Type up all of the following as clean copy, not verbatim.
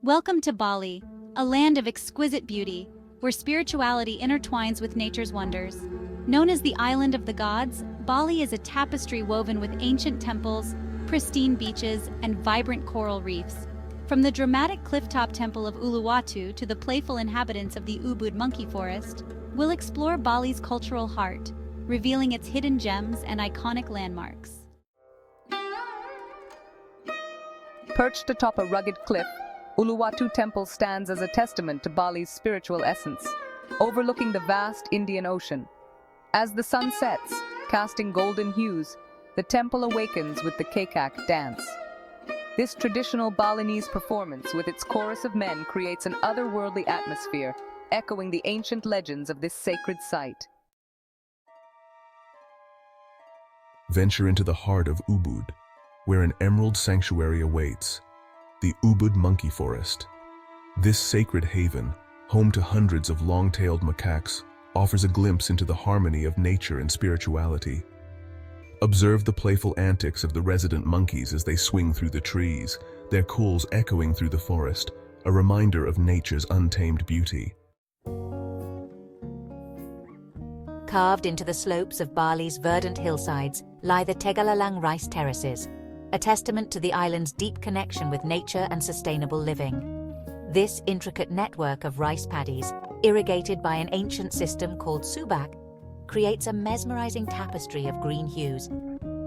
Welcome to Bali, a land of exquisite beauty, where spirituality intertwines with nature's wonders. Known as the Island of the Gods, Bali is a tapestry woven with ancient temples, pristine beaches, and vibrant coral reefs. From the dramatic clifftop temple of Uluwatu to the playful inhabitants of the Ubud monkey forest, we'll explore Bali's cultural heart, revealing its hidden gems and iconic landmarks. Perched atop a rugged cliff, Uluwatu Temple stands as a testament to Bali's spiritual essence, overlooking the vast Indian Ocean. As the sun sets, casting golden hues, the temple awakens with the Kekak dance. This traditional Balinese performance with its chorus of men creates an otherworldly atmosphere, echoing the ancient legends of this sacred site. Venture into the heart of Ubud, where an emerald sanctuary awaits, the Ubud monkey forest. This sacred haven, home to hundreds of long-tailed macaques, offers a glimpse into the harmony of nature and spirituality. Observe the playful antics of the resident monkeys as they swing through the trees, their calls echoing through the forest, a reminder of nature's untamed beauty. Carved into the slopes of Bali's verdant hillsides lie the Tegallalang rice terraces, a testament to the island's deep connection with nature and sustainable living. This intricate network of rice paddies, irrigated by an ancient system called subak, creates a mesmerizing tapestry of green hues.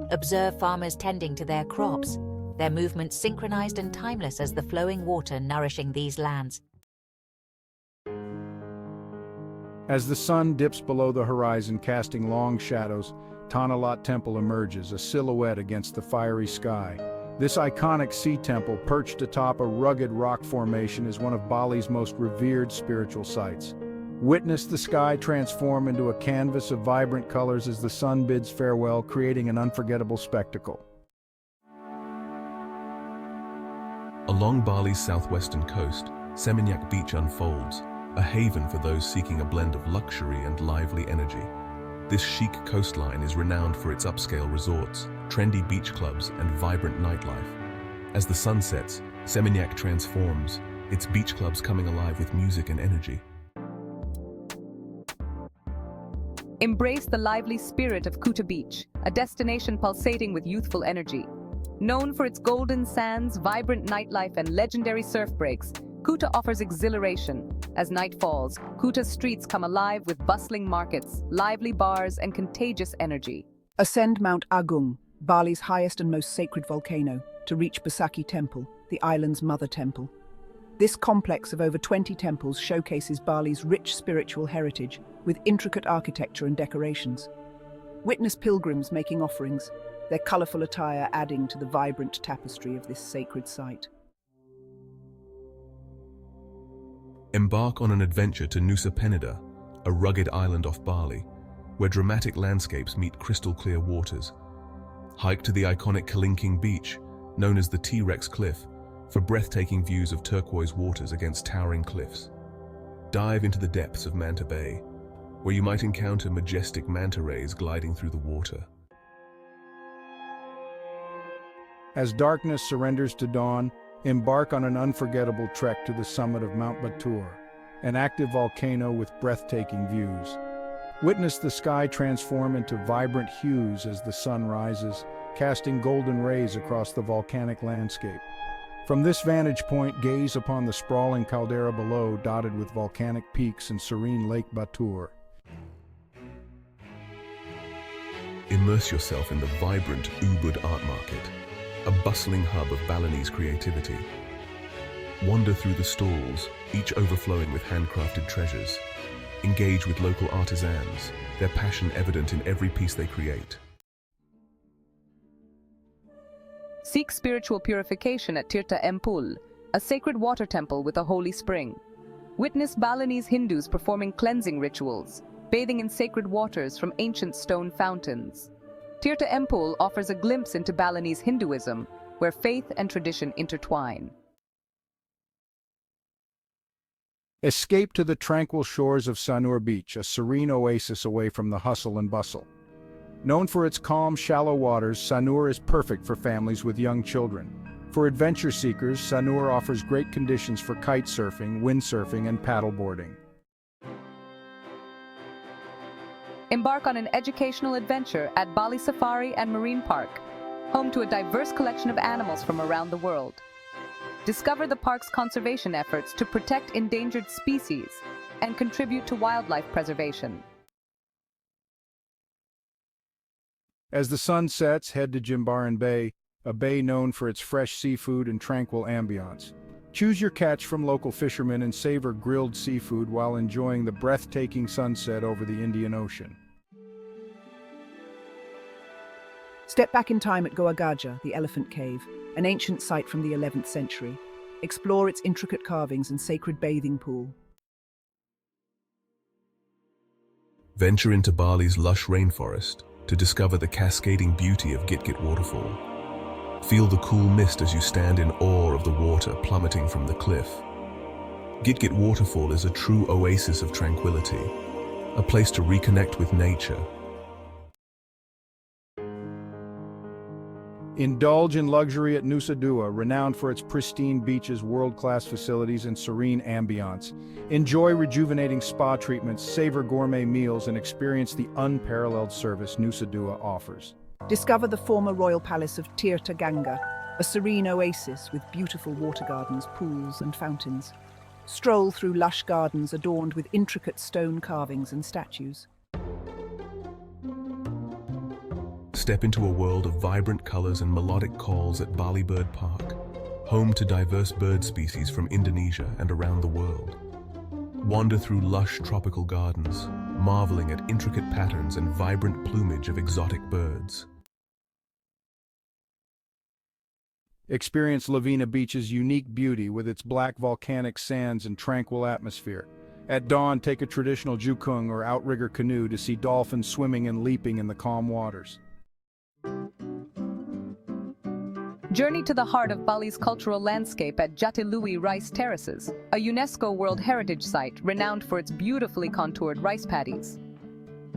Observe farmers tending to their crops, their movements synchronized and timeless as the flowing water nourishing these lands. As the sun dips below the horizon, casting long shadows, Tanah Temple emerges, a silhouette against the fiery sky. This iconic sea temple, perched atop a rugged rock formation, is one of Bali's most revered spiritual sites. Witness the sky transform into a canvas of vibrant colors as the sun bids farewell, creating an unforgettable spectacle. Along Bali's southwestern coast, Seminyak Beach unfolds, a haven for those seeking a blend of luxury and lively energy. This chic coastline is renowned for its upscale resorts, trendy beach clubs, and vibrant nightlife. As the sun sets, Seminyak transforms, its beach clubs coming alive with music and energy. Embrace the lively spirit of Kuta Beach, a destination pulsating with youthful energy. Known for its golden sands, vibrant nightlife, and legendary surf breaks, Kuta offers exhilaration. As night falls, Kuta's streets come alive with bustling markets, lively bars, and contagious energy. Ascend Mount Agung, Bali's highest and most sacred volcano, to reach Besakih Temple, the island's mother temple. This complex of over 20 temples showcases Bali's rich spiritual heritage with intricate architecture and decorations. Witness pilgrims making offerings, their colorful attire adding to the vibrant tapestry of this sacred site. Embark on an adventure to Nusa Penida, a rugged island off Bali, where dramatic landscapes meet crystal-clear waters. Hike to the iconic Kelingking Beach, known as the T-Rex Cliff, for breathtaking views of turquoise waters against towering cliffs. Dive into the depths of Manta Bay, where you might encounter majestic manta rays gliding through the water. As darkness surrenders to dawn, embark on an unforgettable trek to the summit of Mount Batur, an active volcano with breathtaking views. Witness the sky transform into vibrant hues as the sun rises, casting golden rays across the volcanic landscape. From this vantage point, gaze upon the sprawling caldera below, dotted with volcanic peaks and serene Lake Batur. Immerse yourself in the vibrant Ubud art market, a bustling hub of Balinese creativity. Wander through the stalls, each overflowing with handcrafted treasures. Engage with local artisans, their passion evident in every piece they create. Seek spiritual purification at Tirta Empul, a sacred water temple with a holy spring. Witness Balinese Hindus performing cleansing rituals, bathing in sacred waters from ancient stone fountains. Tirta Empul offers a glimpse into Balinese Hinduism, where faith and tradition intertwine. Escape to the tranquil shores of Sanur Beach, a serene oasis away from the hustle and bustle. Known for its calm, shallow waters, Sanur is perfect for families with young children. For adventure seekers, Sanur offers great conditions for kite surfing, windsurfing, and paddleboarding. Embark on an educational adventure at Bali Safari and Marine Park, home to a diverse collection of animals from around the world. Discover the park's conservation efforts to protect endangered species and contribute to wildlife preservation. As the sun sets, head to Jimbaran Bay, a bay known for its fresh seafood and tranquil ambiance. Choose your catch from local fishermen and savor grilled seafood while enjoying the breathtaking sunset over the Indian Ocean. Step back in time at Gajah, the Elephant Cave, an ancient site from the 11th century. Explore its intricate carvings and sacred bathing pool. Venture into Bali's lush rainforest to discover the cascading beauty of Gitgit Waterfall. Feel the cool mist as you stand in awe of the water plummeting from the cliff. Gitgit Waterfall is a true oasis of tranquility, a place to reconnect with nature. Indulge in luxury at Nusa, renowned for its pristine beaches, world-class facilities, and serene ambiance. Enjoy rejuvenating spa treatments, savor gourmet meals, and experience the unparalleled service Nusa offers. Discover the former royal palace of Tirta, Gangga, a serene oasis with beautiful water gardens, pools, and fountains. Stroll through lush gardens adorned with intricate stone carvings and statues. Step into a world of vibrant colors and melodic calls at Bali Bird Park, home to diverse bird species from Indonesia and around the world. Wander through lush tropical gardens, marveling at intricate patterns and vibrant plumage of exotic birds. Experience Lovina Beach's unique beauty with its black volcanic sands and tranquil atmosphere. At dawn, take a traditional jukung or outrigger canoe to see dolphins swimming and leaping in the calm waters. Journey to the heart of Bali's cultural landscape at Jatiluwih Rice Terraces, a UNESCO World Heritage Site renowned for its beautifully contoured rice paddies.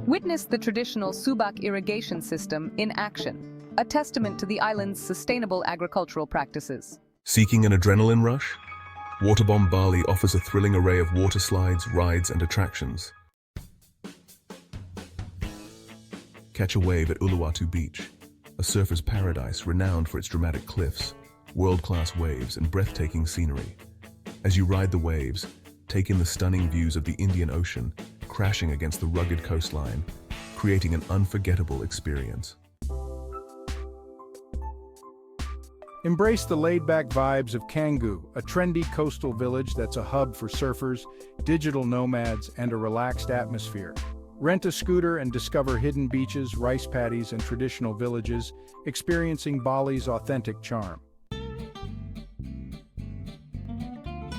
Witness the traditional subak irrigation system in action, a testament to the island's sustainable agricultural practices. Seeking an adrenaline rush? Waterbomb Bali offers a thrilling array of water slides, rides, and attractions. Catch a wave at Uluwatu Beach, a surfer's paradise renowned for its dramatic cliffs, world-class waves, and breathtaking scenery. As you ride the waves, take in the stunning views of the Indian Ocean crashing against the rugged coastline, creating an unforgettable experience. Embrace the laid-back vibes of Canggu, a trendy coastal village that's a hub for surfers, digital nomads, and a relaxed atmosphere. Rent a scooter and discover hidden beaches, rice paddies, and traditional villages, experiencing Bali's authentic charm.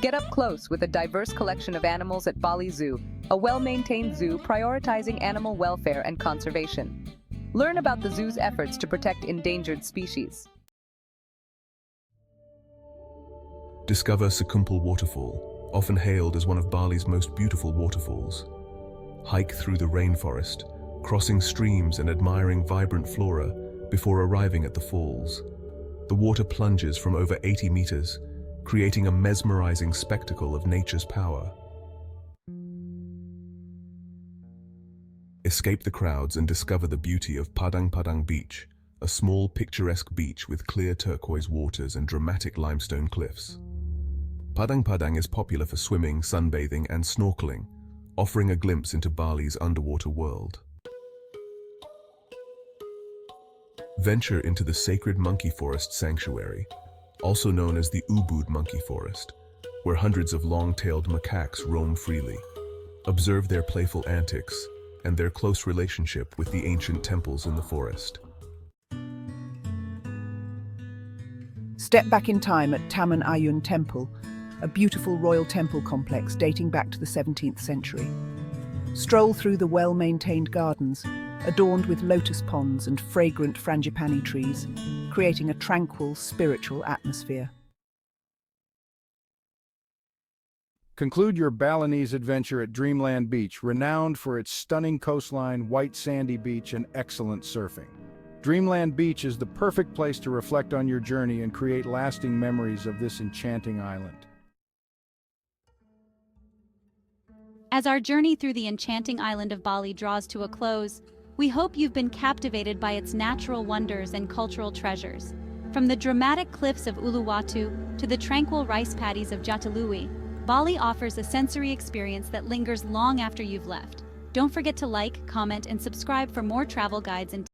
Get up close with a diverse collection of animals at Bali Zoo, a well-maintained zoo prioritizing animal welfare and conservation. Learn about the zoo's efforts to protect endangered species. Discover Sekumpul Waterfall, often hailed as one of Bali's most beautiful waterfalls. Hike through the rainforest, crossing streams and admiring vibrant flora before arriving at the falls. The water plunges from over 80 meters, creating a mesmerizing spectacle of nature's power. Escape the crowds and discover the beauty of Padang Padang Beach, a small picturesque beach with clear turquoise waters and dramatic limestone cliffs. Padang Padang is popular for swimming, sunbathing, and snorkeling, offering a glimpse into Bali's underwater world. Venture into the sacred monkey forest sanctuary, also known as the Ubud monkey forest, where hundreds of long-tailed macaques roam freely. Observe their playful antics and their close relationship with the ancient temples in the forest. Step back in time at Taman Ayun Temple, a beautiful royal temple complex dating back to the 17th century. Stroll through the well-maintained gardens, adorned with lotus ponds and fragrant frangipani trees, creating a tranquil, spiritual atmosphere. Conclude your Balinese adventure at Dreamland Beach, renowned for its stunning coastline, white sandy beach, and excellent surfing. Dreamland Beach is the perfect place to reflect on your journey and create lasting memories of this enchanting island. As our journey through the enchanting island of Bali draws to a close, we hope you've been captivated by its natural wonders and cultural treasures. From the dramatic cliffs of Uluwatu to the tranquil rice paddies of Jatiluwih, Bali offers a sensory experience that lingers long after you've left. Don't forget to like, comment, and subscribe for more travel guides and